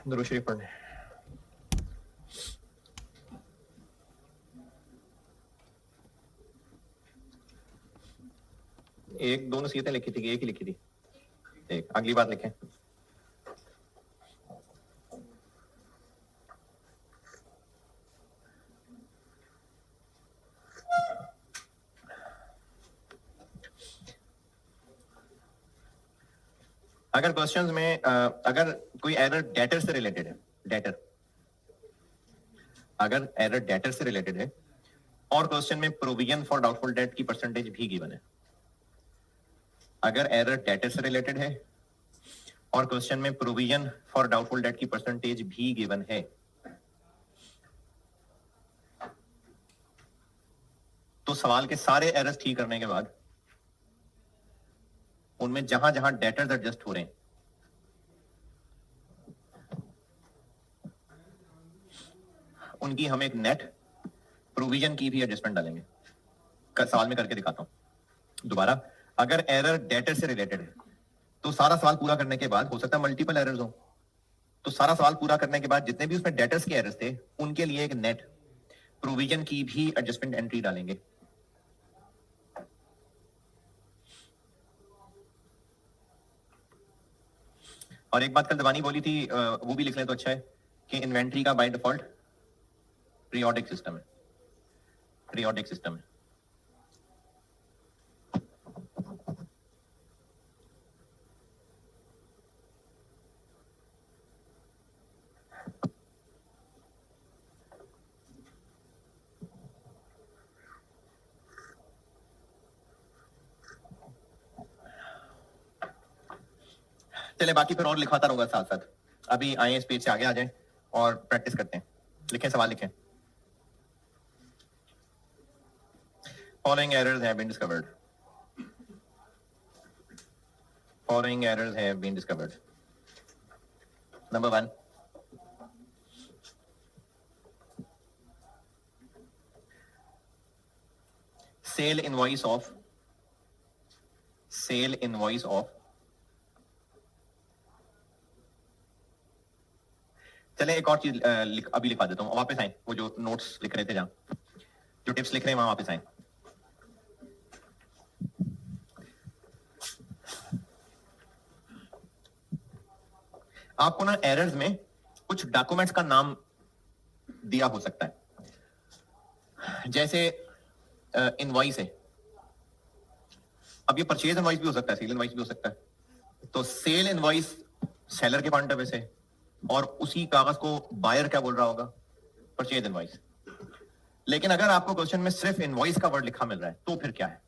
दुरूद शरीफ पढ़ने। एक दो नसीहतें लिखी थी कि एक ही लिखी थी? एक। अगली बात लिखें। अगर क्वेश्चंस में अगर कोई एरर डेटर से रिलेटेड है, डेटर, अगर एरर डेटर से रिलेटेड है और क्वेश्चन में प्रोविजन फॉर डाउटफुल डेट की परसेंटेज भी गिवन है, अगर एरर डेटर से रिलेटेड है और क्वेश्चन में प्रोविजन फॉर डाउटफुल डेट की परसेंटेज भी गिवन है, तो सवाल के सारे एरर्स ठीक करने के बाद उनमें जहां जहां डेटर्स एडजस्ट हो रहे हैं उनकी हम एक नेट प्रोविजन की भी एडजस्टमेंट डालेंगे। सवाल में करके दिखाता हूं दोबारा। अगर एरर डेटर से रिलेटेड है तो सारा सवाल पूरा करने के बाद, हो सकता है मल्टीपल एरर्स हो, तो सारा सवाल पूरा करने के बाद जितने भी उसमें डेटर्स के एरर्स थे उनके लिए एक नेट प्रोविजन की भी एडजस्टमेंट एंट्री डालेंगे। और एक बात कल दवानी बोली थी, वो भी लिख लें तो अच्छा है कि इन्वेंट्री का बाय डिफॉल्ट पीरियोडिक सिस्टम है, पीरियोडिक सिस्टम है। चले बाकी फिर और लिखवाता रहूंगा साथ साथ। अभी आए इस पेज से आगे आ जाएं और प्रैक्टिस करते हैं। लिखें, सवाल लिखें। Following errors have been discovered. Following errors have been discovered. Number 1. Sale invoice of चले एक और चीज अभी लिखवा देता हूं। वापस आए, वो जो नोट्स लिख रहे थे, जहां जो टिप्स लिख रहे हैं वहां वापस आए। आपको ना एरर्स में कुछ डॉक्यूमेंट्स का नाम दिया हो सकता है, जैसे इनवॉइस है। अब ये परचेज इनवॉइस भी हो सकता है, सेल इनवॉइस भी हो सकता है। तो सेल इनवॉइस सेलर के पॉइंट ऑफ व्यू से, और उसी कागज को बायर क्या बोल रहा होगा, परचेज इनवॉइस। लेकिन अगर आपको क्वेश्चन में सिर्फ इनवॉइस का वर्ड लिखा मिल रहा है तो फिर क्या है?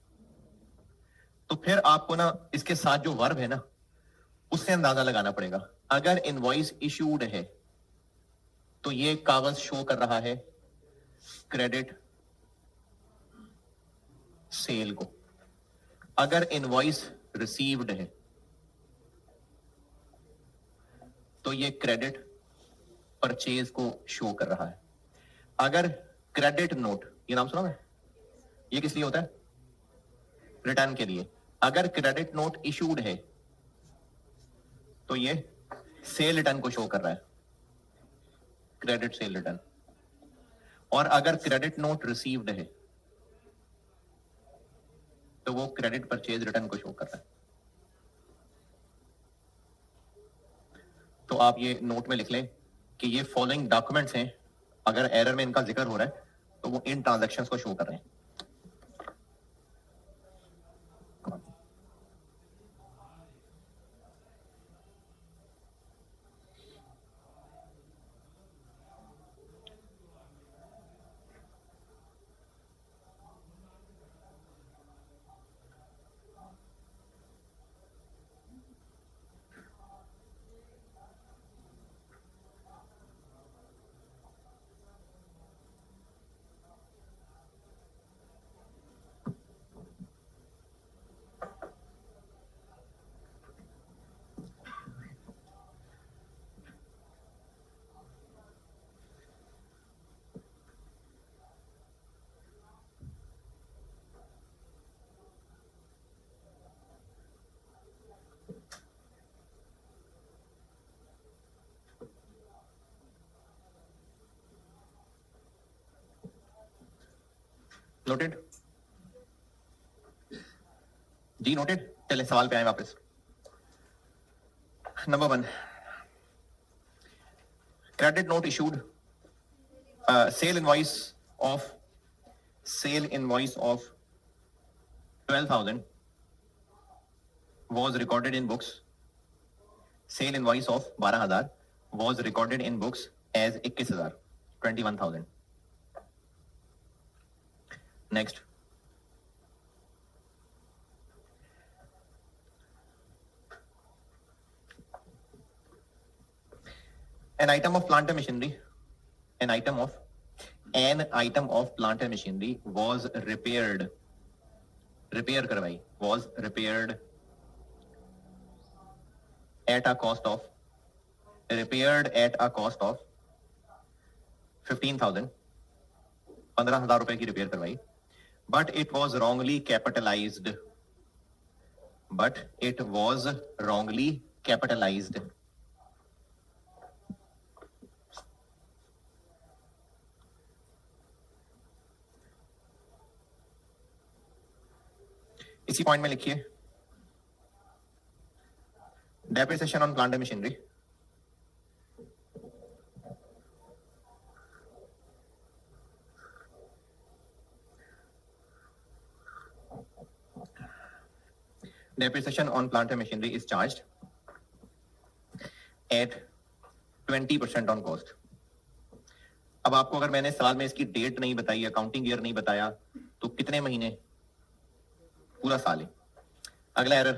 तो फिर आपको ना इसके साथ जो वर्ब है ना उससे अंदाजा लगाना पड़ेगा। अगर इनवॉइस इशूड है तो ये कागज शो कर रहा है क्रेडिट सेल को। अगर इनवॉइस रिसीव्ड है तो ये क्रेडिट परचेज को शो कर रहा है। अगर क्रेडिट नोट, ये नाम सुना है, ये किस लिए होता है? रिटर्न के लिए। अगर क्रेडिट नोट इशूड है तो ये सेल रिटर्न को शो कर रहा है, क्रेडिट सेल रिटर्न। और अगर क्रेडिट नोट रिसीव्ड है तो वो क्रेडिट परचेज रिटर्न को शो कर रहा है। तो आप ये नोट में लिख लें कि ये फॉलोइंग डॉक्यूमेंट्स हैं, अगर एरर में इनका जिक्र हो रहा है तो वो इन ट्रांजैक्शंस को शो कर रहे हैं। Noted ji, noted. चले सवाल पे आए वापस। Number 1, credit note issued, sale invoice of 12,000 was recorded in books. Sale invoice of 12,000 was recorded in books as 21,000, 21,000. Next. An item of plant and machinery was repaired at a cost of 15,000, 15,000 रुपए की repair करवाई, but it was wrongly capitalized. इसी point में लिखिए, depreciation on plant and machinery, is charged at 20% on cost. अब आपको अगर मैंने साल में इसकी डेट नहीं बताई, अकाउंटिंग ईयर नहीं बताया, तो कितने महीने? पूरा साल है। अगला error,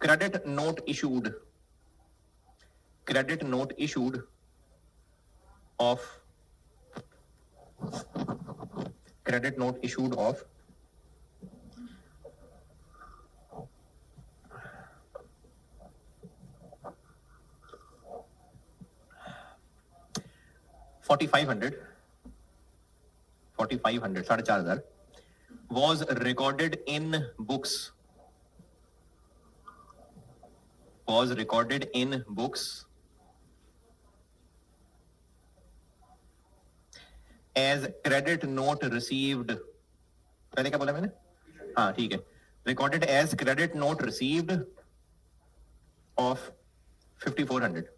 credit note issued of 4,500, 4,500 was recorded in books as credit note received. पहले क्या बोला मैंने? हाँ ठीक है, recorded as credit note received of 5,400.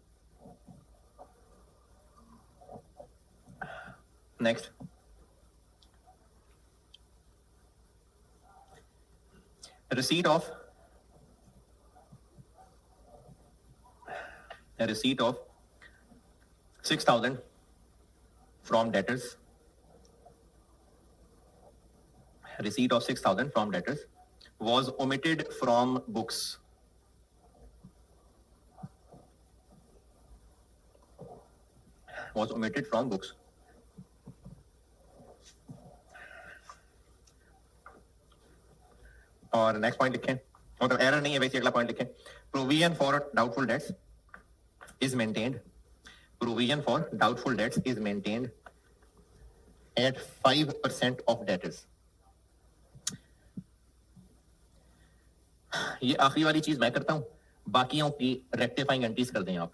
Next. A receipt of 6,000 from debtors. Receipt of 6,000 from debtors was omitted from books. और next point लिखें, मतलब एरर नहीं है वैसे, अगला पॉइंट लिखें, provision for doubtful debts is maintained at 5% of debtors. ये आखिरी वाली चीज मैं करता हूं, बाकियों की रेक्टिफाइंग एंट्रीज कर दें आप।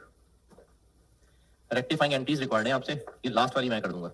रेक्टिफाइंग एंट्रीज रिक्वायर्ड है आपसे, ये लास्ट वाली मैं कर दूंगा।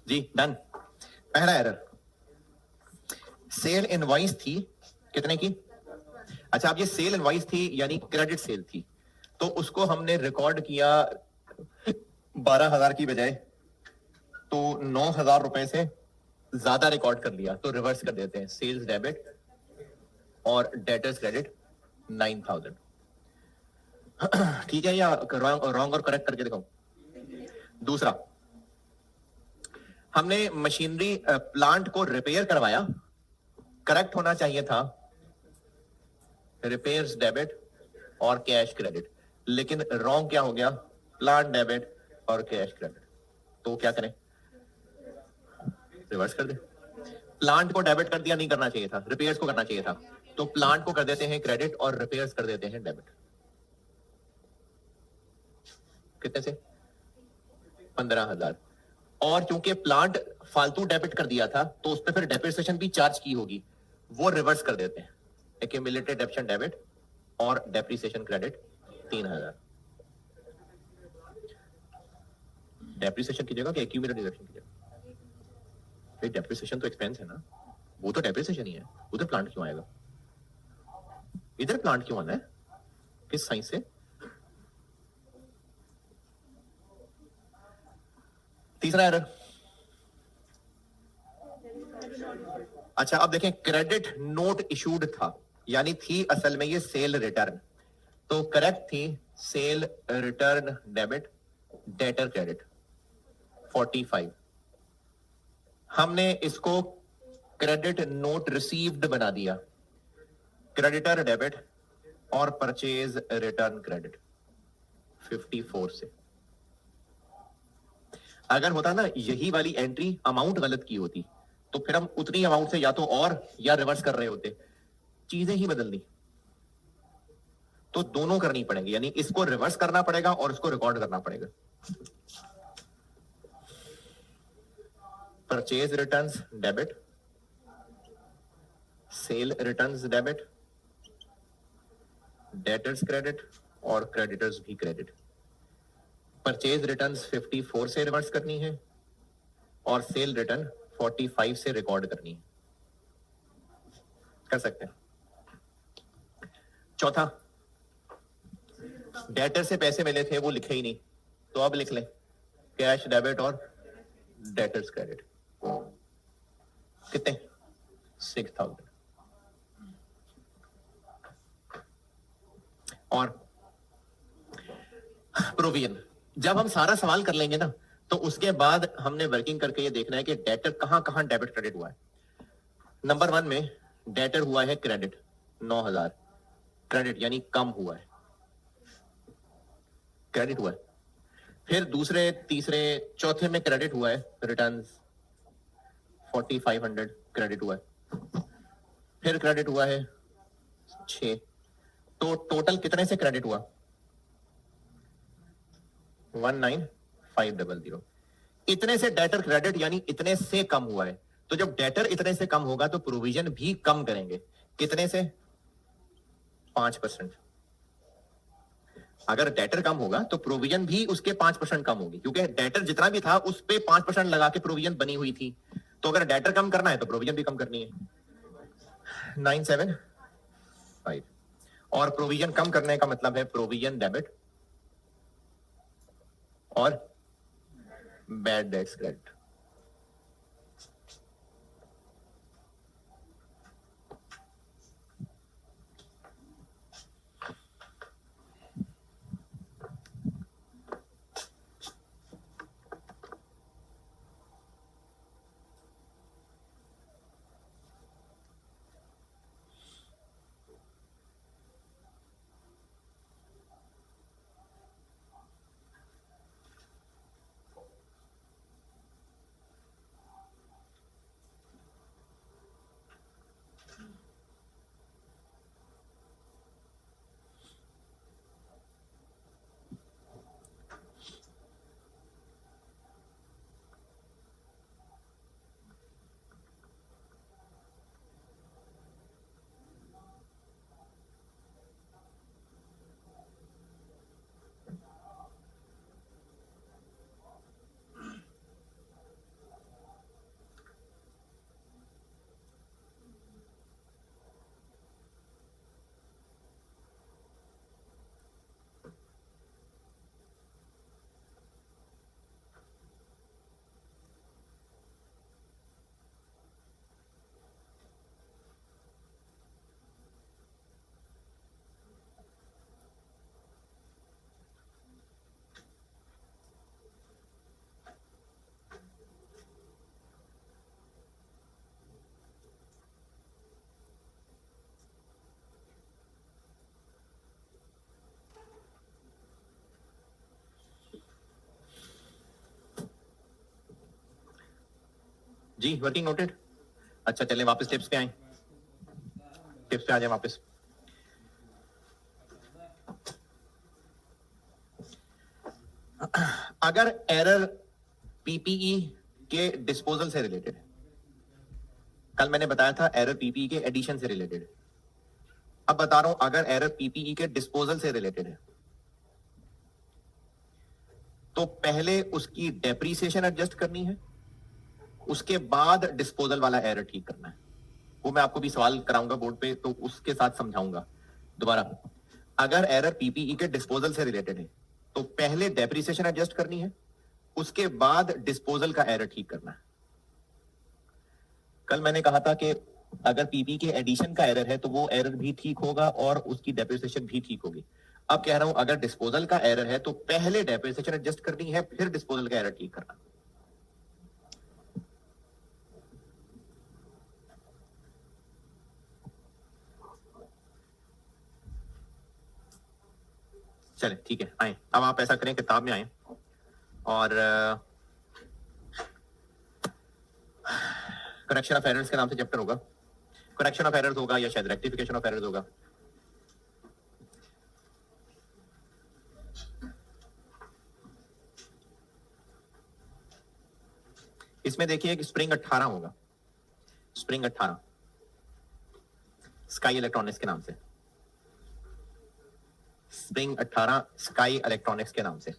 जी डन। पहला एरर, सेल इनवॉइस थी कितने की? अच्छा, अब ये सेल इनवॉइस थी यानी क्रेडिट सेल थी, तो उसको हमने रिकॉर्ड किया 12,000 की बजाय तो 9,000 रुपए से ज्यादा रिकॉर्ड कर लिया, तो रिवर्स कर देते हैं, सेल्स डेबिट और डेटर्स क्रेडिट 9,000। ठीक है, या रॉन्ग और करेक्ट करके दिखाओ? दूसरा, हमने मशीनरी प्लांट को रिपेयर करवाया, करेक्ट होना चाहिए था रिपेयर्स डेबिट और कैश क्रेडिट, लेकिन रॉन्ग क्या हो गया? प्लांट डेबिट और कैश क्रेडिट। तो क्या करें? रिवर्स कर दे। प्लांट को डेबिट कर दिया, नहीं करना चाहिए था, रिपेयर्स को करना चाहिए था, तो प्लांट को कर देते हैं क्रेडिट और रिपेयर्स कर देते हैं डेबिट। कितने से? 15,000। और क्योंकि प्लांट फालतू डेबिट कर दिया था तो उस पर फिर डेप्रिसिएशन भी चार्ज की होगी, वो रिवर्स कर देते हैं, एक्यूमुलेटेड डेप्शन डेबिट और डेप्रिसिएशन क्रेडिट 3,000। डेप्रिसिएशन की जगह कि एक्यूमुलेटेड डेप्शन की जगह? डेप्रिसिएशन तो एक्सपेंस है ना, वो तो डेप्रिसिएशन ही है, उधर प्लांट क्यों आएगा? इधर प्लांट क्यों आना है? किस साइंस से? तीसरा एरर, अच्छा अब देखें, क्रेडिट नोट इशूड था, यानी थी असल में ये सेल रिटर्न, तो करेक्ट थी cell return debit debtor credit 45। हमने इसको क्रेडिट नोट रिसीव्ड बना दिया, क्रेडिटर डेबिट और परचेज रिटर्न क्रेडिट 54 से। अगर होता ना यही वाली एंट्री अमाउंट गलत की होती तो फिर हम उतनी अमाउंट से या तो और या रिवर्स कर रहे होते, चीजें ही बदलनी, तो दोनों करनी पड़ेगी, यानी इसको रिवर्स करना पड़ेगा और इसको रिकॉर्ड करना पड़ेगा। Purchase returns debit, sale returns debit, debtors credit और क्रेडिटर्स भी क्रेडिट। परचेज रिटर्न्स 54 से रिवर्स करनी है और सेल रिटर्न 45 से रिकॉर्ड करनी है। कर सकते हैं। चौथा, डेटर से पैसे मिले थे वो लिखे ही नहीं, तो अब लिख लें कैश डेबिट और डेटर्स क्रेडिट। कितने? 6,000। और प्रोविजन, जब हम सारा सवाल कर लेंगे ना तो उसके बाद हमने वर्किंग करके ये देखना है कि डेटर कहां कहां डेबिट क्रेडिट हुआ है। नंबर 1 में डेटर हुआ है क्रेडिट 9,000, क्रेडिट यानी कम हुआ है, क्रेडिट हुआ है। फिर दूसरे तीसरे चौथे में क्रेडिट हुआ है रिटर्न 4,500 क्रेडिट हुआ है। फिर क्रेडिट हुआ है 6, तो टोटल कितने से क्रेडिट हुआ? 19,500। इतने से डेटर क्रेडिट यानी इतने से कम हुआ है, तो जब डेटर इतने से कम होगा तो प्रोविजन भी कम करेंगे। कितने से? 5%। अगर डेटर कम होगा तो प्रोविजन भी उसके 5% कम होगी, क्योंकि डेटर जितना भी था उस पे 5% लगा के प्रोविजन बनी हुई थी, तो अगर डेटर कम करना है तो प्रोविजन भी कम करनी है। 975। और प्रोविजन कम करने का मतलब है प्रोविजन डेबिट और बैड डेट्स क्रेडिट। जी वर्किंग नोटेड। अच्छा चले वापस टिप्स पे आए, टिप्स पे आ जाए वापस। अगर एरर पीपीई के डिस्पोजल से रिलेटेड है, कल मैंने बताया था एरर पीपीई के एडिशन से रिलेटेड है, अब बता रहा हूं अगर एरर पीपीई के डिस्पोजल से रिलेटेड है तो पहले उसकी डेप्रीसिएशन एडजस्ट करनी है, उसके बाद डिस्पोजल वाला एरर ठीक करना है। वो मैं आपको भी सवाल कराऊंगा बोर्ड पे तो उसके साथ समझाऊंगा दोबारा। अगर एरर पीपीई के डिस्पोजल से रिलेटेड है तो पहले डेप्रीसिएशन एडजस्ट करनी है, उसके बाद डिस्पोजल का एरर ठीक करना है। कल मैंने कहा था कि अगर पीपी के एडिशन का एरर है तो वो एरर भी ठीक होगा और उसकी डेप्रिसिएशन भी ठीक होगी। अब कह रहा हूं अगर डिस्पोजल का एरर है तो पहले डेप्रिसिएशन एडजस्ट करनी है, फिर डिस्पोजल का एरर ठीक करना। चले ठीक है, आए अब आप ऐसा करें किताब में आए और करेक्शन ऑफ एरर्स के नाम से चैप्टर होगा, करेक्शन ऑफ एरर्स होगा या शायद रेक्टिफिकेशन ऑफ एरर्स होगा। इसमें देखिए एक स्प्रिंग 18 होगा, स्प्रिंग 18 स्काई इलेक्ट्रॉनिक्स के नाम से, स्प्रिंग 18 स्काई इलेक्ट्रॉनिक्स के नाम से।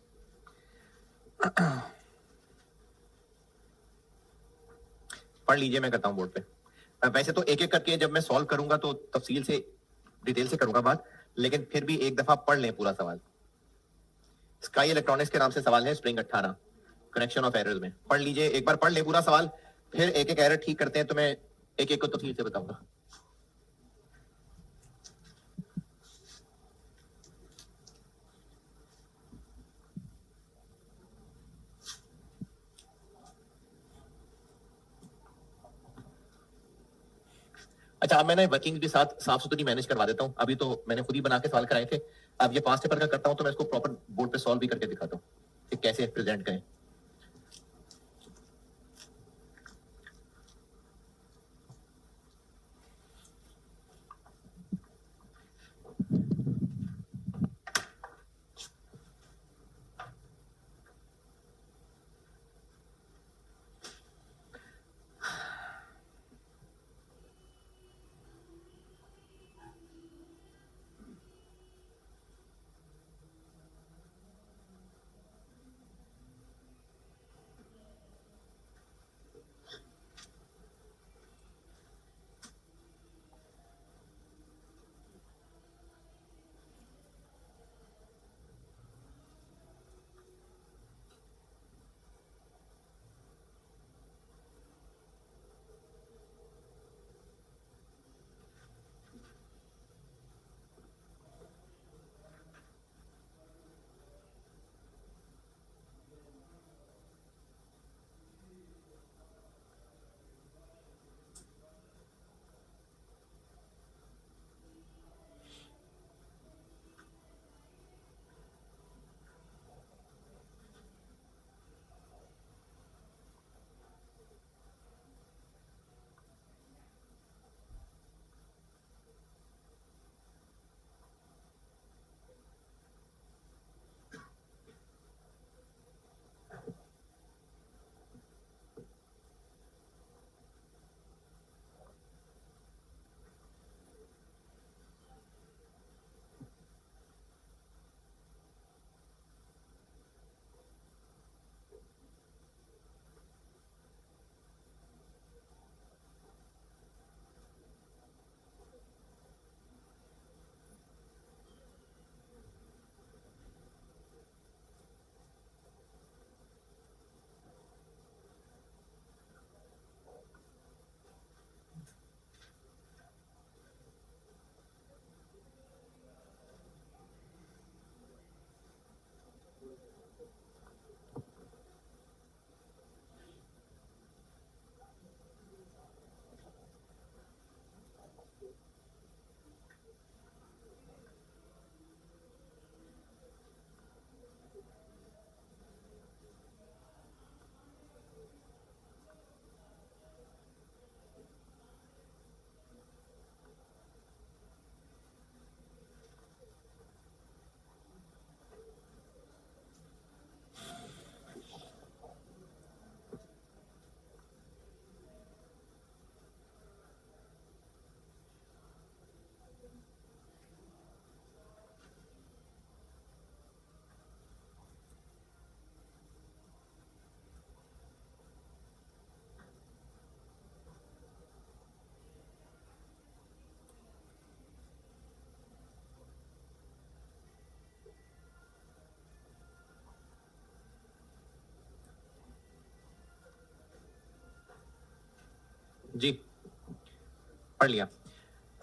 पढ़ लीजिए, मैं करता हूं बोर्ड पे। वैसे तो एक एक करके जब मैं सॉल्व करूंगा तो तफसील से डिटेल से करूंगा बात, लेकिन फिर भी एक दफा पढ़ लें पूरा सवाल। स्काई इलेक्ट्रॉनिक्स के नाम से सवाल है, स्प्रिंग 18 कनेक्शन ऑफ एरर्स में। पढ़ लीजिए, एक बार पढ़ ले पूरा सवाल, फिर एक एक एरर ठीक करते हैं तो मैं एक एक को तफसील से बताऊंगा। अच्छा अब मैंने वर्किंग भी साथ साफ सुथरी मैनेज करवा देता हूँ। अभी तो मैंने खुद ही बना के सवाल कराए थे, अब ये 5 पेपर का करता हूँ तो मैं इसको प्रॉपर बोर्ड पे सॉल्व भी करके दिखाता हूँ कि कैसे प्रेजेंट करें। जी पढ़ लिया।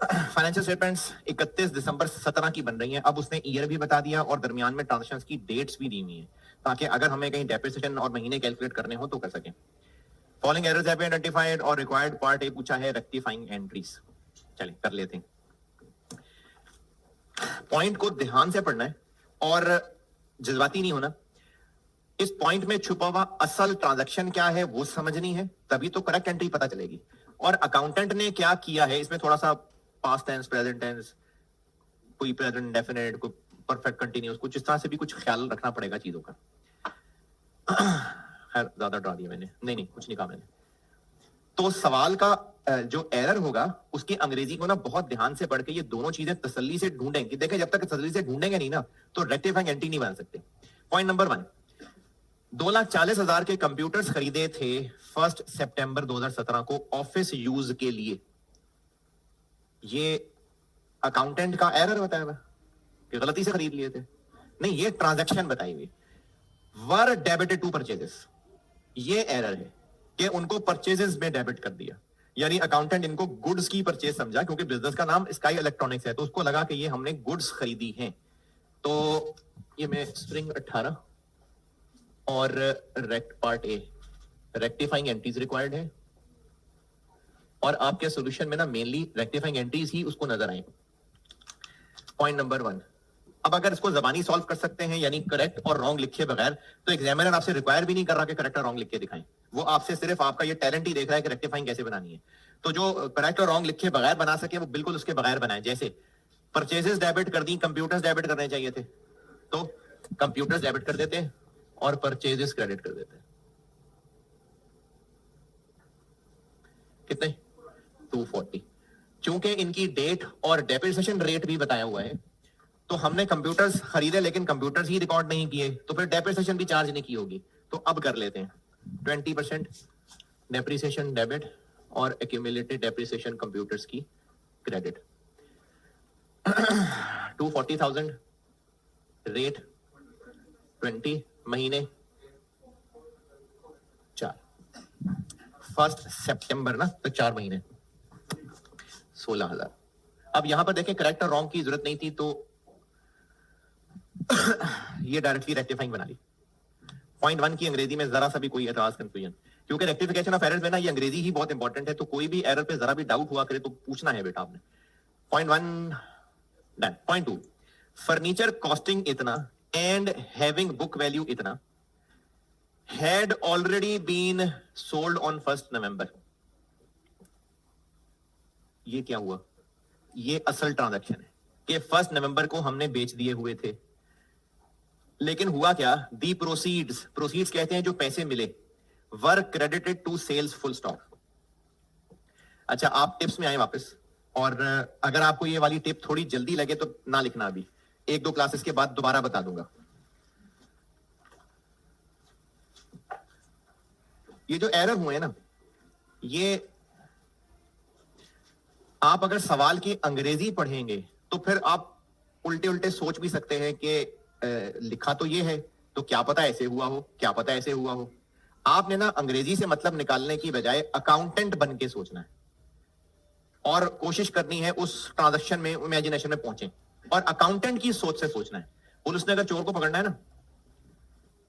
फाइनेंशियल स्टेटमेंट्स 31 दिसंबर 17 की बन रही हैं। अब उसने ईयर भी बता दिया और दरमियान में ट्रांजेक्शंस की डेट्स भी दी हुई हैं, ताकि अगर हमें कहीं डेप्रिसिएशन और महीने कैलकुलेट करने हो तो कर सकें। Following errors have been identified और रिक्वायर्ड पार्ट ए पूछा है रेक्टिफाइंग एंट्रीज। चलिए कर लेते हैं। पॉइंट को ध्यान से पढ़ना है और जज्बाती नहीं होना। इस पॉइंट में छुपा हुआ असल ट्रांजैक्शन क्या है वो समझनी है, तभी तो करेक्ट एंट्री पता चलेगी। और अकाउंटेंट ने क्या किया है इसमें थोड़ा सा पास्ट टेंस, प्रेजेंट टेंस, कोई प्रेजेंट डेफिनेट, कोई परफेक्ट कंटिन्यूस, कुछ इस तरह से भी कुछ ख्याल रखना पड़ेगा चीजों का। खैर ज्यादा डरा दिया मैंने, नहीं कुछ नहीं कहा मैंने। तो सवाल का जो एरर होगा उसकी अंग्रेजी को ना बहुत ध्यान से पढ़ के ये दोनों चीजें तसल्ली से ढूंढेंगे। देखें जब तक तसल्ली से ढूंढेंगे नहीं ना तो रेक्टिफाइंग एंट्री नहीं बना सकते। पॉइंट नंबर 1, 2,40,000 के कंप्यूटर्स खरीदे थे 1 सितंबर 2017 को ऑफिस यूज के लिए। ये अकाउंटेंट का एरर बताया हुआ कि गलती से खरीद लिए थे, नहीं ये ट्रांजैक्शन बताई हुई। वर डेबिटेड टू परचेजेस, ये एरर है कि उनको परचेजेस में डेबिट कर दिया, यानी अकाउंटेंट इनको गुड्स की परचेज समझा, क्योंकि बिजनेस का नाम स्काई इलेक्ट्रॉनिक्स है तो उसको लगा कि ये हमने गुड्स खरीदी हैं। तो ये मैं स्प्रिंग 18 और rect part A rectifying entries required है, और आपके सॉल्यूशन में ना मेनली रेक्टिफाइंग एंट्रीज ही उसको नजर आए। पॉइंट नंबर 1, अब अगर इसको जबानी सॉल्व कर सकते हैं यानी करेक्ट और रॉन्ग लिखे बगैर, तो एग्जामिनर आपसे रिक्वायर भी नहीं कर रहा कि करेक्ट और रॉन्ग लिख के दिखाएं। वो आपसे सिर्फ आपका ये टैलेंट ही देख रहा है कि रेक्टिफाइंग कैसे बनानी है। तो जो करेक्ट और रॉन्ग लिखे बगैर बना सके वो बिल्कुल उसके बगैर बनाए। जैसे परचेजेस डेबिट कर दी, कंप्यूटर्स डेबिट करने चाहिए थे, तो कंप्यूटर्स डेबिट कर देते और परचेजेस क्रेडिट कर देते। कितने? 240। चूंकि इनकी डेट और डेप्रिसिएशन रेट भी बताया हुआ है, तो हमने कंप्यूटर्स खरीदे लेकिन कंप्यूटर्स ही रिकॉर्ड नहीं किए, तो फिर डेप्रिसिएशन भी चार्ज नहीं की होगी। तो अब कर लेते हैं 20% डेप्रिसिएशन डेबिट और एक्यूमुलेटेड डेप्रिसिएशन कंप्यूटर्स की क्रेडिट। 240,000 रेट 20 महीने 4, 1 सितंबर ना, तो 4 महीने 16,000। अब यहां पर देखें करेक्ट और रॉन्ग की जरूरत नहीं थी, तो ये डायरेक्टली रेक्टिफाइंग बना ली। पॉइंट 1 की अंग्रेजी में जरा सा भी कोई एतराज कंफ्यूजन, क्योंकि रेक्टिफिकेशन ऑफ एरर्स में ना ये अंग्रेजी ही बहुत इंपॉर्टेंट है, तो कोई भी एरर पे जरा भी डाउट हुआ करे तो पूछना है बेटा आपने। Point 1 done. Point 2, furniture costing इतना एंड हैविंग बुक वैल्यू इतना had already been sold on 1 नवंबर। ये क्या हुआ? ये असल ट्रांजैक्शन है कि 1 नवंबर को हमने बेच दिए हुए थे, लेकिन हुआ क्या? दी प्रोसीड्स, प्रोसीड्स कहते हैं जो पैसे मिले, were credited to sales full stop. अच्छा आप टिप्स में आए वापस, और अगर आपको ये वाली टिप थोड़ी जल्दी लगे तो ना लिखना, अभी 1-2 क्लासेस के बाद दोबारा बता दूंगा। ये जो एरर हुए ना, ये आप अगर सवाल की अंग्रेजी पढ़ेंगे तो फिर आप उल्टे उल्टे सोच भी सकते हैं कि लिखा तो ये है, तो क्या पता ऐसे हुआ हो, क्या पता ऐसे हुआ हो। आपने ना अंग्रेजी से मतलब निकालने की बजाय अकाउंटेंट बन के सोचना है और कोशिश करनी है उस ट्रांजैक्शन में, इमेजिनेशन में पहुंचे, और अकाउंटेंट की सोच से सोचना है। पुलिस ने अगर चोर को पकड़ना है ना,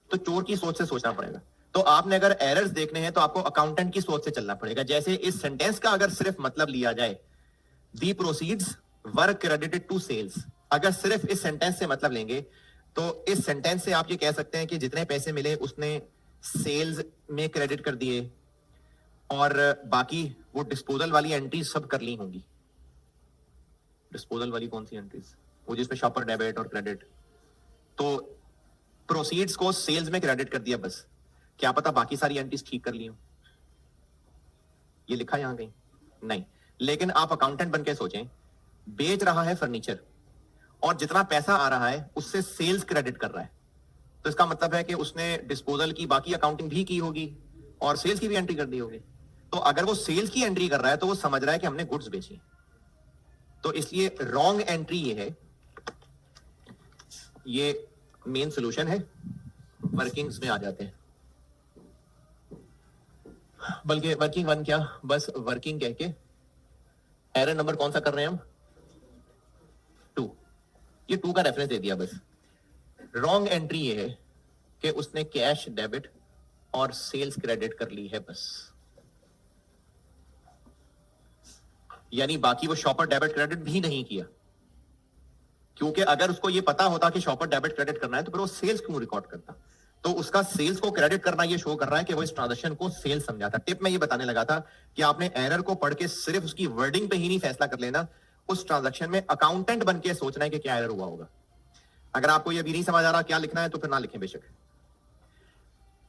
तो चोर की सोच से सोचना पड़ेगा। तो आपने अगर एरर्स देखने हैं तो आपको अकाउंटेंट की सोच से चलना पड़ेगा। जैसे इस सेंटेंस का अगर सिर्फ मतलब लिया जाए, the proceeds were credited to sales, अगर सिर्फ इस सेंटेंस से मतलब लेंगे तो इस सेंटेंस से आप ये कह सकते हैं कि जितने पैसे मिले उसने सेल्स में क्रेडिट कर दिए, और बाकी वो डिस्पोजल वाली एंट्रीज सब कर ली होंगी। डिस्पोजल वाली कौन सी एंट्रीज? वो जिसमें शॉपर डेबिट और क्रेडिट। तो प्रोसीड्स को सेल्स में क्रेडिट कर दिया बस, क्या पता बाकी सारी एंट्रीज ठीक कर ली हो। ये लिखा यहां कहीं नहीं, लेकिन आप अकाउंटेंट बनके सोचें, बेच रहा है फर्नीचर और जितना पैसा आ रहा है उससे सेल्स क्रेडिट कर रहा है, तो इसका मतलब है कि उसने डिस्पोजल की बाकी अकाउंटिंग भी की होगी और सेल्स की भी एंट्री कर दी होगी। तो अगर वो सेल्स की एंट्री कर रहा है तो वो समझ रहा है कि हमने गुड्स बेची, तो इसलिए रॉन्ग एंट्री ये है। ये मेन सोल्यूशन है, वर्किंग्स में आ जाते हैं। बल्कि वर्किंग वन क्या, बस वर्किंग कह के एरर नंबर कौन सा कर रहे हैं हम, 2। ये 2 का रेफरेंस दे दिया बस। रॉन्ग एंट्री ये है कि उसने कैश डेबिट और सेल्स क्रेडिट कर ली है बस, यानी बाकी वो शॉपर डेबिट क्रेडिट भी नहीं किया। क्योंकि अगर उसको ये पता होता कि शॉपर डेबिट क्रेडिट करना है तो फिर वो सेल्स क्यों रिकॉर्ड करता। तो उसका सेल्स को क्रेडिट करना ये शो कर रहा है कि वो इस ट्रांजैक्शन को सेल्स समझा था। टिप में ये बताने लगा था कि आपने एरर को पढ़ के सिर्फ उसकी वर्डिंग पे ही नहीं फैसला कर लेना, उस ट्रांजैक्शन में अकाउंटेंट बन के सोचना है कि क्या एरर हुआ होगा। अगर आपको ये भी नहीं समझ आ रहा क्या लिखना है तो फिर ना लिखें बेशक।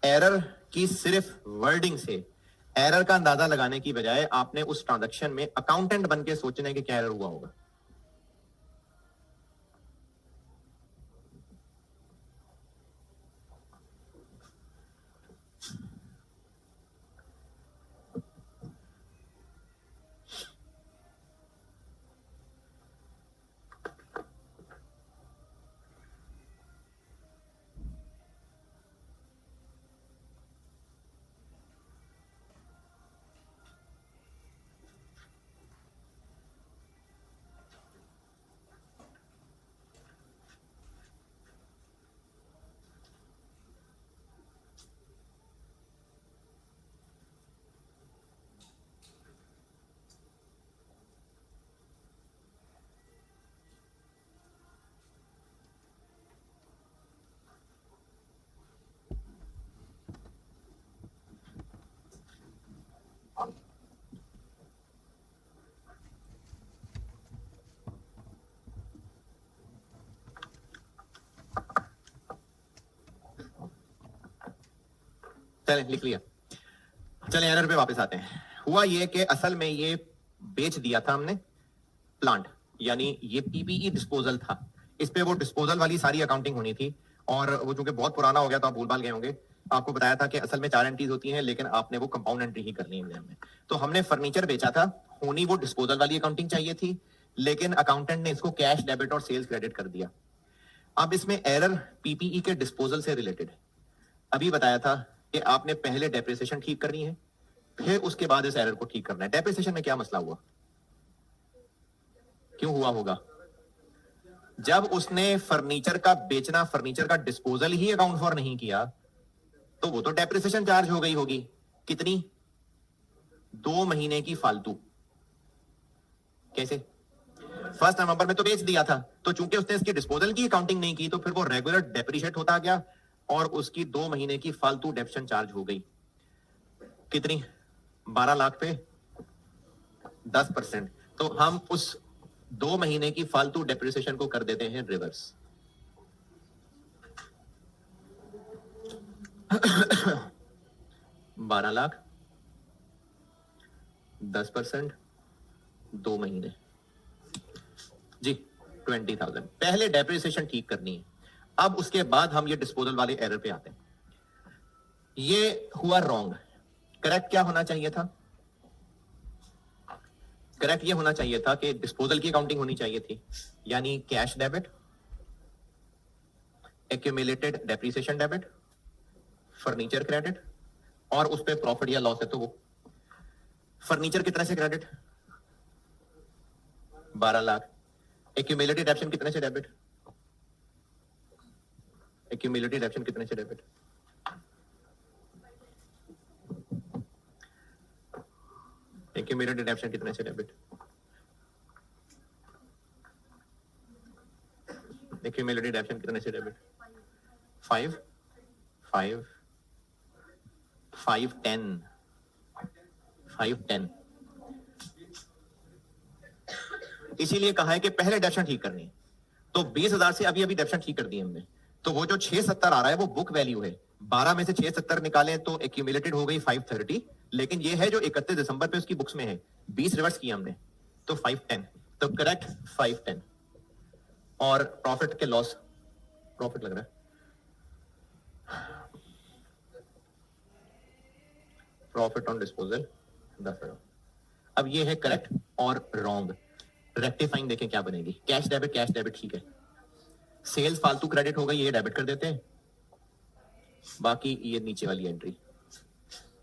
एरर की सिर्फ वर्डिंग से एरर का अंदाजा लगाने की बजाय आपने उस ट्रांजैक्शन में अकाउंटेंट बन के सोचना है कि क्या एरर हुआ होगा। चलें लिख लिया। चलें एरर पे वापस आते हैं। हुआ ये कि असल में ये बेच दिया था हमने प्लांट, यानी ये पीपीई डिस्पोजल था। इस पे वो डिस्पोजल वाली सारी अकाउंटिंग होनी थी, और वो चूंकि बहुत पुराना हो गया तो आप भूल-भाल गए होंगे। आपको बताया था कि असल में 4 एंट्रीज होती हैं, लेकिन आपने वो कंपाउंड एंट्री ही करनी है एग्जाम में। तो हमने फर्नीचर बेचा था, होनी वो डिस्पोजल वाली अकाउंटिंग चाहिए थी, लेकिन अकाउंटेंट ने इसको कैश डेबिट और सेल्स क्रेडिट कर दिया। अब इसमें एरर पीपीई के डिस्पोजल से रिलेटेड है। अभी बताया था कि आपने पहले डेप्रिसिएशन ठीक करनी है, फिर उसके बाद इस एरर को ठीक करना है। डेप्रिसिएशन में क्या मसला हुआ, क्यों हुआ होगा? जब उसने फर्नीचर का बेचना, फर्नीचर का डिस्पोजल ही अकाउंट फॉर नहीं किया, तो वो तो डेप्रिसिएशन चार्ज हो गई होगी। कितनी? 2 महीने की फालतू। कैसे? 1 नवंबर में तो बेच दिया था, तो चूंकि उसने इसकी डिस्पोजल की अकाउंटिंग नहीं की, तो फिर वो रेगुलर डेप्रिशिएट होता गया और उसकी 2 महीने की फालतू डेप्शन चार्ज हो गई। कितनी? 12 लाख पे 10%। तो हम उस 2 महीने की फालतू डेप्रिसिएशन को कर देते हैं रिवर्स। 12 लाख 10%, 2 महीने जी 20,000। पहले डेप्रिसिएशन ठीक करनी है, अब उसके बाद हम ये डिस्पोजल वाले एरर पे आते हैं। ये हुआ रॉन्ग। करेक्ट क्या होना चाहिए था? करेक्ट ये होना चाहिए था कि डिस्पोजल की अकाउंटिंग होनी चाहिए थी, यानी cash debit, accumulated depreciation debit, furniture credit, और उस पे प्रॉफिट या लॉस है तो वो फर्नीचर कितने से क्रेडिट? 12 लाख। एक्यूमुलेटेड डेप्शन कितने से डेबिट? एक्यूमुलेटेड डेप्शन कितने से डेबिट? एक्यूमुलेटेड डेप्शन कितने से डेबिट? एक्यूमुलेटेड डेप्शन कितने से डेबिट? 5 5 5 10 5 10। इसीलिए कहा है कि पहले डेप्शन ठीक करनी है। तो 20,000 से अभी अभी डेप्शन ठीक कर दी हमने, तो वो जो 670 आ रहा है वो बुक वैल्यू है। 12 में से 670 निकालें तो एक्यूमुलेटेड हो गई 530, लेकिन ये है जो 31 दिसंबर पे उसकी बुक्स में है। 20 रिवर्स किया हमने तो 510, तो करेक्ट 510। और प्रॉफिट के लॉस, प्रॉफिट लग रहा है, प्रॉफिट ऑन डिस्पोजल 10,000। अब ये है करेक्ट और रॉन्ग। रेक्टिफाइंग देखें क्या बनेगी। कैश डेबिट ठीक है, सेल्स फालतू क्रेडिट हो गई, ये डेबिट कर देते हैं, बाकी ये नीचे वाली entry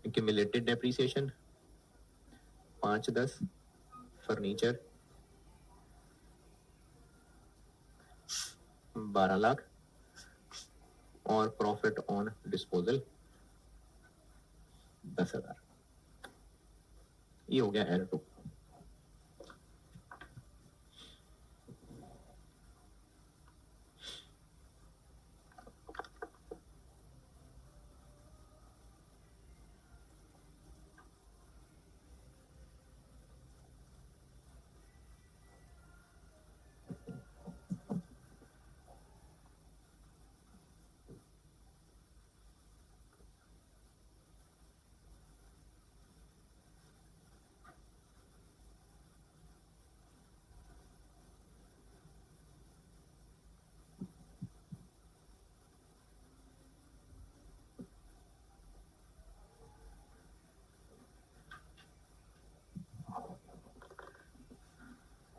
accumulated depreciation 5-10, furniture 12 lakh और प्रॉफिट ऑन डिस्पोजल 10,000। ये हो गया error 2।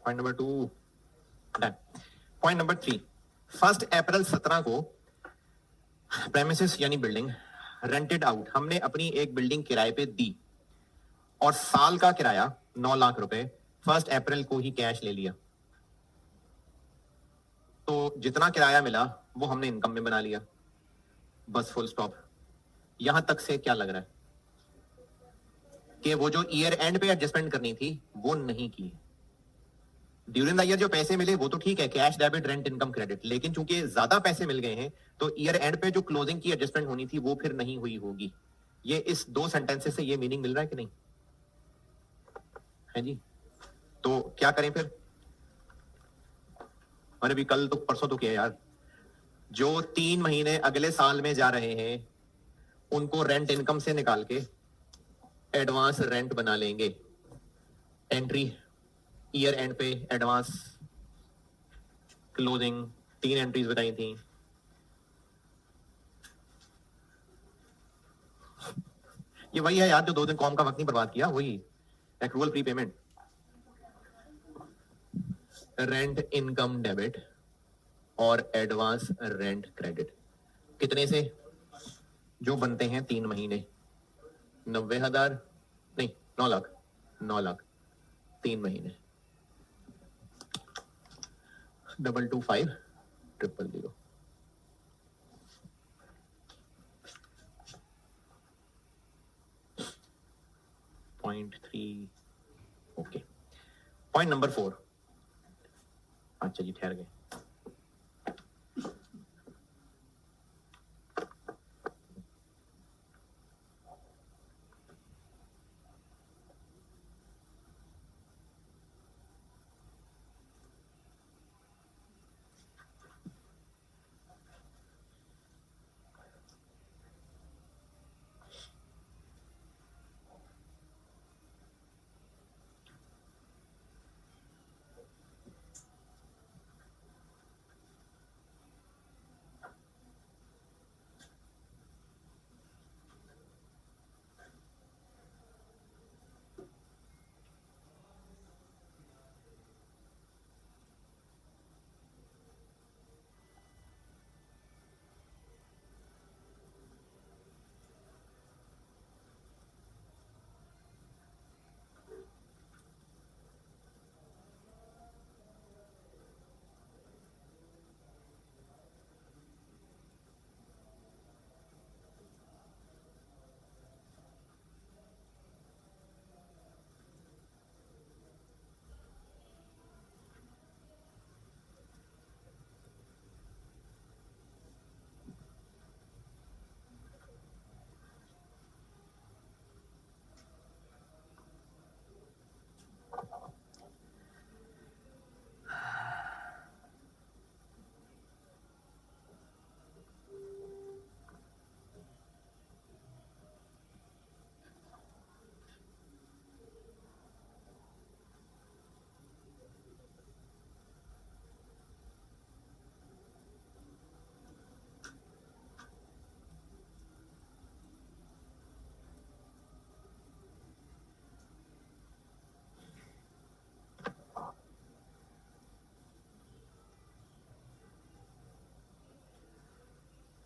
Point number 2 done. Point number 3, 1 अप्रैल 17 को प्रेमिसेस यानी बिल्डिंग रेंटेड आउट, हमने अपनी एक बिल्डिंग किराए पे दी और साल का किराया 9 लाख रुपए 1 अप्रैल को ही कैश ले लिया। तो जितना किराया मिला वो हमने इनकम में बना लिया, बस फुल स्टॉप। यहां तक से क्या लग रहा है कि वो जो ईयर एंड पे एडजस्टमेंट करनी थी वो नहीं की। ड्यूरिंग द ईयर जो पैसे मिले वो तो ठीक है, cash debit rent income credit, लेकिन चूंकि ज्यादा पैसे मिल गए हैं तो ईयर एंड पे जो क्लोजिंग की एडजस्टमेंट होनी थी वो फिर नहीं हुई होगी। ये इस 2 सेंटेंसेस से ये मीनिंग मिल रहा है कि नहीं है जी? तो क्या करें फिर? मैंने भी कल तो परसों तो किया यार, जो 3 महीने अगले साल में जा रहे हैं उनको रेंट इनकम से निकाल के एडवांस रेंट बना लेंगे। एंट्री ईयर एंड पे एडवांस क्लोजिंग 3 एंट्रीज बताई थी। ये वही है यार जो 2 दिन कॉम का वक्त नहीं बर्बाद किया, वही accrual prepayment, rent income debit और एडवांस रेंट क्रेडिट। कितने से? जो बनते हैं 3 महीने, 90,000 नहीं 9 लाख, 9 लाख 3 महीने, 225000। 0.3 ओके। पॉइंट नंबर 4, अच्छा जी ठहर गए।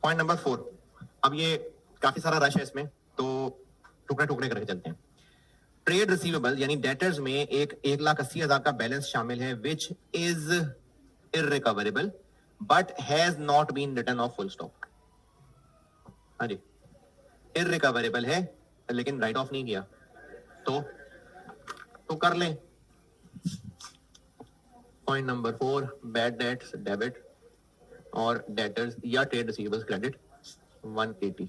पॉइंट नंबर 4, अब ये काफी सारा रश है इसमें, तो टुकड़े टुकड़े करके चलते हैं। ट्रेड रिसीवेबल यानी डेटर्स में एक 1,80,000 का बैलेंस शामिल है which is irrecoverable but has not been written off full stop. हाँ जी, इररिकवरेबल है लेकिन राइट ऑफ नहीं किया तो कर लें। Point number 4, bad debts debit और डेटर्स या ट्रेड रिसीवेबल्स क्रेडिट 180।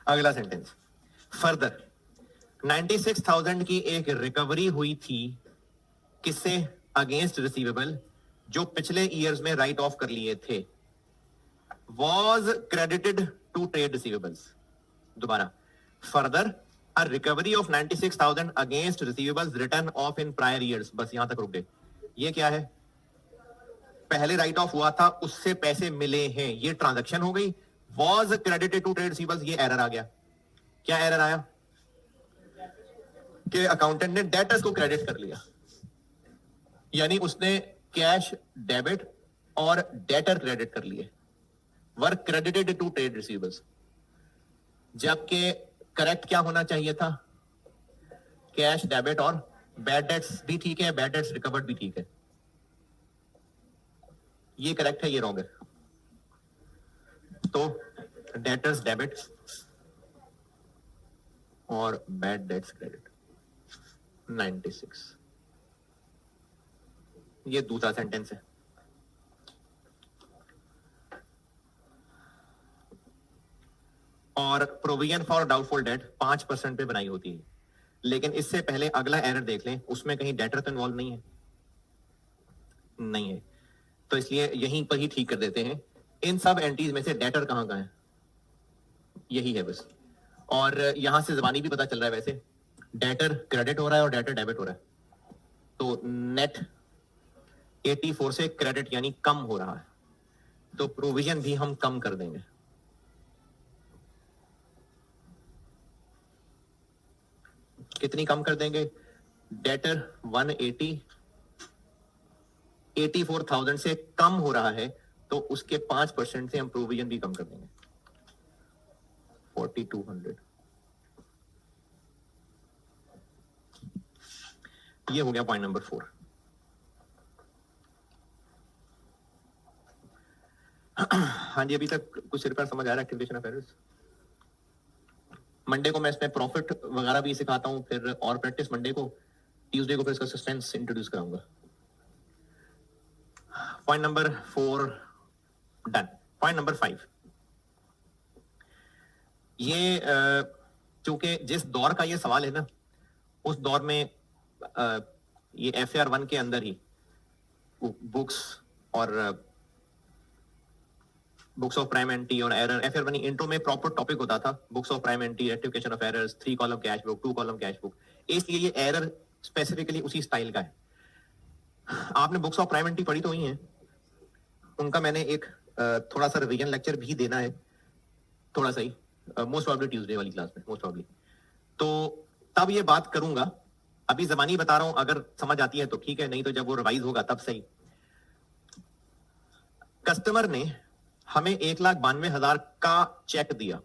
अगला सेंटेंस, फर्दर 96,000 की एक रिकवरी हुई थी किससे? अगेंस्ट रिसीवेबल जो पिछले ईयर्स में राइट ऑफ कर लिए थे। Was credited to trade receivables. दोबारा, further a recovery of 96,000 against receivables written off in prior years. बस यहां तक रुक गए। ये क्या है? पहले राइट ऑफ हुआ था उससे पैसे मिले हैं, ये ट्रांजैक्शन हो गई। Was credited to trade receivables, ये एरर आ गया। क्या एरर आया? कि अकाउंटेंट ने डेटर्स को क्रेडिट कर लिया, यानी उसने कैश डेबिट और डेटर क्रेडिट कर लिए, वर क्रेडिटेड टू ट्रेड रिसीवेबल्स। जबकि करेक्ट क्या होना चाहिए था? कैश डेबिट और बैड डेट्स भी ठीक है, बैड डेट्स रिकवर्ड भी ठीक है। ये करेक्ट है, ये रॉन्ग है। तो डेटर्स डेबिट और बैड डेट्स क्रेडिट 96। ये दूसरा सेंटेंस है। और प्रोविजन फॉर डाउटफुल डेट 5% पे बनाई होती है, लेकिन इससे पहले अगला एरर देख लें, उसमें कहीं डेटर तो इन्वॉल्व नहीं है, नहीं है, तो इसलिए यहीं पर ही ठीक कर देते हैं। इन सब एंट्रीज में से डेटर कहां का है? यही है बस। और यहां से जबानी भी पता चल रहा है, वैसे डेटर क्रेडिट हो रहा है और डेटर डेबिट हो रहा है, तो नेट 84 से क्रेडिट यानी कम हो रहा है, तो प्रोविजन भी हम कम कर देंगे। कितनी कम कर देंगे? डेटर 180 84,000 से कम हो रहा है, तो उसके 5% से हम प्रोविजन भी कम कर देंगे, 4,200। ये हो गया पॉइंट नंबर 4। हाँ जी, अभी तक कुछ सिर पर समझ आ रहा है एक्टिविटेशन ऑफ एरर्स? मंडे को मैं इसमें प्रॉफिट वगैरह भी सिखाता हूं, फिर और प्रैक्टिस मंडे को, ट्यूसडे को फिर इसका सस्पेंस इंट्रोड्यूस कराऊंगा। Point number 4 done. Point number 5, ये चूंकि जिस दौर का ये सवाल है ना, उस दौर में ये FAR 1 के अंदर ही बुक्स और बुक्स ऑफ प्राइम एंटी और एरर, FAR 1 इंट्रो में प्रॉपर टॉपिक होता था, books of prime anti, rectification of errors, 3 column cash book, 2 column cash book. इसलिए ये एरर स्पेसिफिकली उसी स्टाइल का है। आपने बुक्स ऑफ प्राइम एंटी पढ़ी तो ही है, उनका मैंने एक थोड़ा सा रिवीजन लेक्चर भी देना है, थोड़ा सा ही, मोस्ट प्रॉब्ली ट्यूसडे वाली क्लास में, मोस्ट प्रॉब्ली, तो तब ये बात करूंगा। अभी जबानी बता रहा हूं, अगर समझ आती है तो ठीक है, नहीं तो जब वो रिवाइज होगा तब सही। कस्टमर ने हमें 1,92,000 का चेक दिया,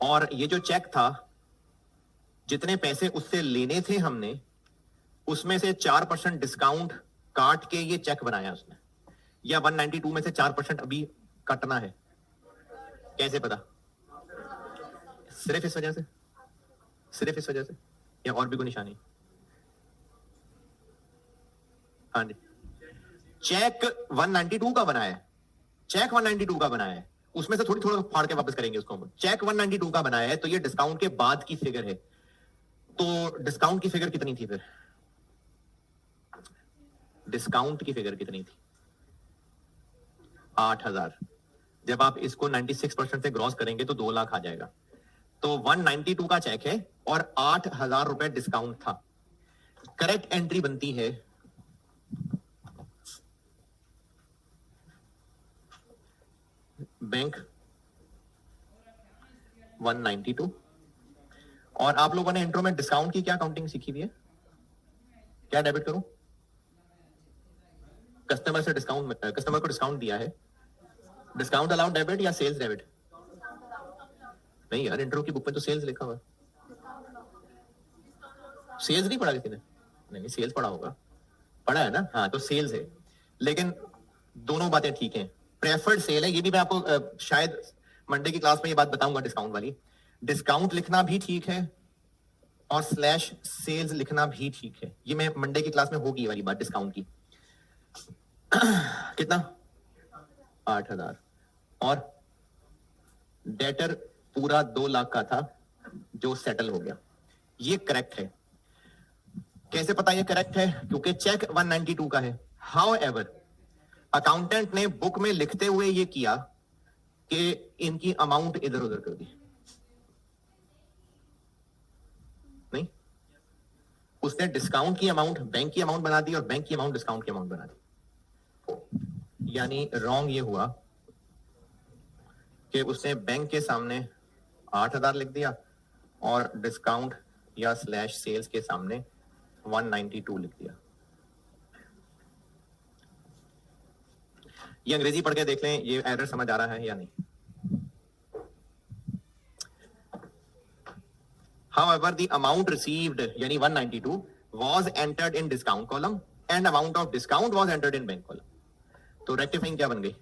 और ये जो चेक था, जितने पैसे उससे लेने थे हमने, उसमें से 4% डिस्काउंट काट के ये चेक बनाया उसने, या 192 में से 4% अभी कटना है। कैसे पता? सिर्फ इस वजह से, सिर्फ इस वजह से, या और भी कोई निशानी? हाँ जी, चेक 192 का बनाया है, चेक 192 का बनाया है, उसमें से थोड़ी थोड़ा फाड़ के वापस करेंगे उसको हम। चेक 192 का बनाया है, तो ये डिस्काउंट के बाद की फिगर है, तो डिस्काउंट की फिगर कितनी थी फिर? डिस्काउंट की फिगर कितनी थी? 8,000। जब आप इसको 96% से ग्रॉस करेंगे तो 2 लाख आ जाएगा। तो 192 का चेक है और 8,000 रुपए डिस्काउंट था। करेक्ट एंट्री बनती है बैंक 192। और आप लोगों ने इंट्रो में डिस्काउंट की क्या काउंटिंग सीखी हुई है? क्या डेबिट करूं? कस्टमर से डिस्काउंट, कस्टमर को डिस्काउंट दिया है, डिस्काउंट अलाउड डेबिट या सेल्स डेबिट? नहीं यार, इंट्रो की बुक में तो सेल्स लिखा हुआ है। सेल्स नहीं पढ़ा किसी ने? नहीं, सेल्स पढ़ा होगा, पढ़ा है ना? हाँ, तो सेल्स है, लेकिन दोनों बातें ठीक हैं। प्रेफर्ड सेल है, ये भी मैं आपको शायद मंडे की क्लास में ये बात बताऊंगा, डिस्काउंट वाली। डिस्काउंट लिखना भी ठीक है और स्लैश सेल्स लिखना भी ठीक है, ये मैं मंडे की क्लास में होगी ये वाली बात डिस्काउंट की। कितना? 8,000। और डेटर पूरा 2 लाख का था जो सेटल हो गया, ये करेक्ट है। कैसे पता ये करेक्ट है? क्योंकि चेक 192 का है। हाउ एवर अकाउंटेंट ने बुक में लिखते हुए ये किया कि इनकी अमाउंट इधर उधर कर दी, नहीं, उसने डिस्काउंट की अमाउंट बैंक की अमाउंट बना दी और बैंक की अमाउंट डिस्काउंट की अमाउंट बना दी। यानी रॉन्ग ये हुआ कि उसने बैंक के सामने 8,000 लिख दिया और डिस्काउंट या स्लैश सेल्स के सामने 192 लिख दिया। ये अंग्रेजी पढ़ के देख लें, ये एरर समझ आ रहा है या नहीं। However, the amount received यानी 192 was entered in discount column and amount of discount was entered in bank column. तो रेक्टिफाइंग क्या बन गई?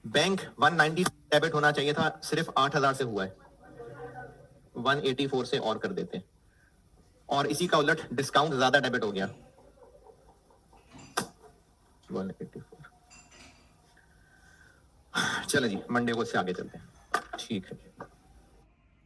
बैंक 190 डेबिट होना चाहिए था, सिर्फ 8,000 से हुआ है, 184 से और कर देते, और इसी का उलट डिस्काउंट ज्यादा डेबिट हो गया 184। चलो जी, मंडे को इससे आगे चलते हैं, ठीक है।